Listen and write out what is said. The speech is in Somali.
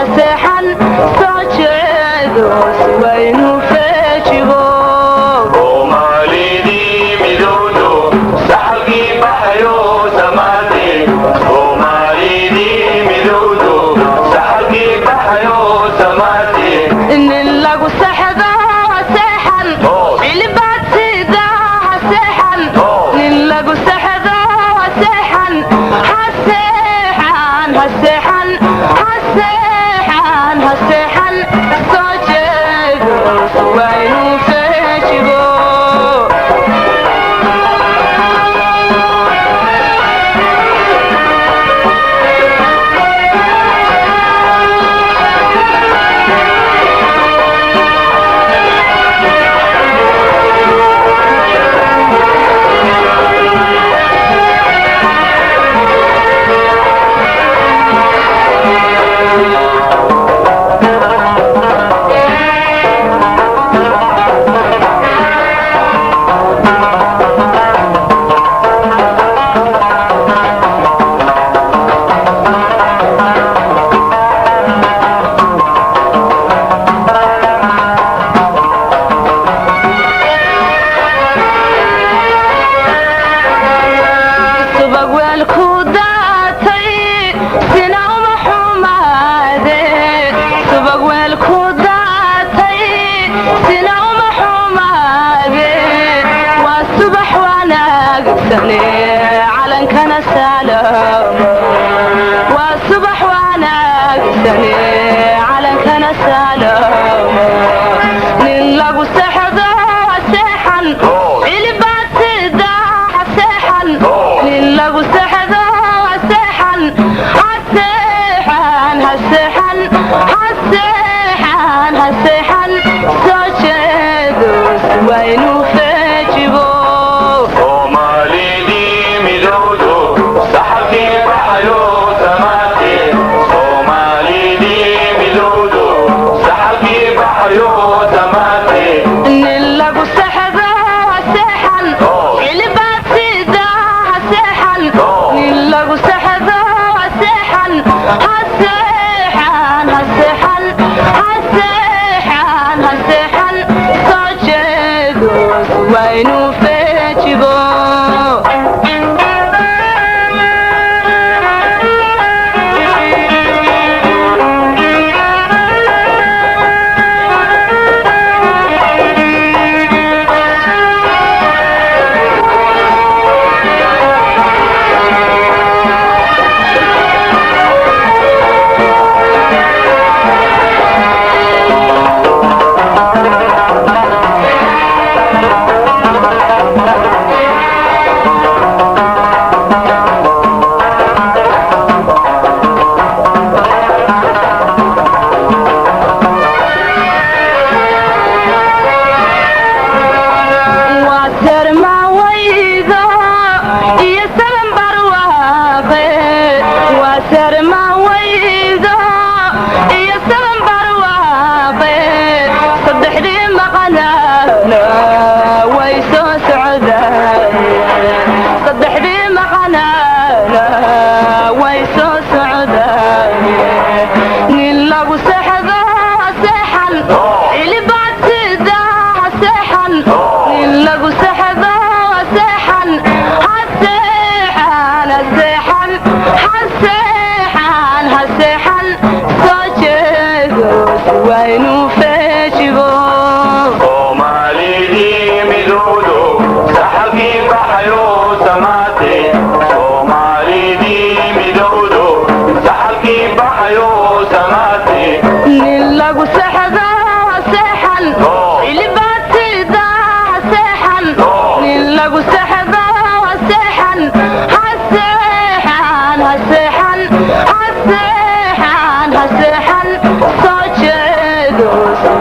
haseexan soo jeedo si waynu feejigo soomaalidii midowdo saxalkii baxayo samaade soomaalidii midowdo saxalkii baxayo samaade nin lagu saxdo haseexan cilibaad sida haseexan nin lagu saxdo haseexan haseexan haseexan haseexan haseexan soo jeedo si waynu feejigo subag weel ku daatay sina uma xumaade subag weel ku daatay sina uma xumaade waa subax wanaagsane calankana salaamo waa subax wanaagsane calankana salaamo nin lagu saxdo haseexan cilibaad sida haseexan nin lagu saxdo haseexan haseexan haseexan haseexan haseexan soo jeedo si waynu feejigo soomaalidii midowdo saxalkii baxayo samaade soomaalidii midowdo saxalkii baxayo samaade nin lagu saxdo haseexan cilibaad sida haseexan nin lagu saxdo haseexan haseexan haseexan haseexan haseexan soo jeedo si waynu feejigo waa sermawaydo iyo saban barwaaqe waa sermawaydo iyo saban barwaaqe saddexdii maqanaana way soo socdaan saddexdii maqanaana way soo socdaan nin lagu saxdo haseexan cilibaad sida haseexan nin lagu saxdo haseexan haseexan haseexan haseexan haseexan soo jeedo si waynu feejigo soomaalidii midowdo saxalkii baxayo samaade soomaalidii midowdo saxalkii baxayo samaade nin lagu saxdo haseexan cilibaad sida haseexan nin lagu saxdo haseexan haseexan haseexan haseexan haseexan soo jeedo si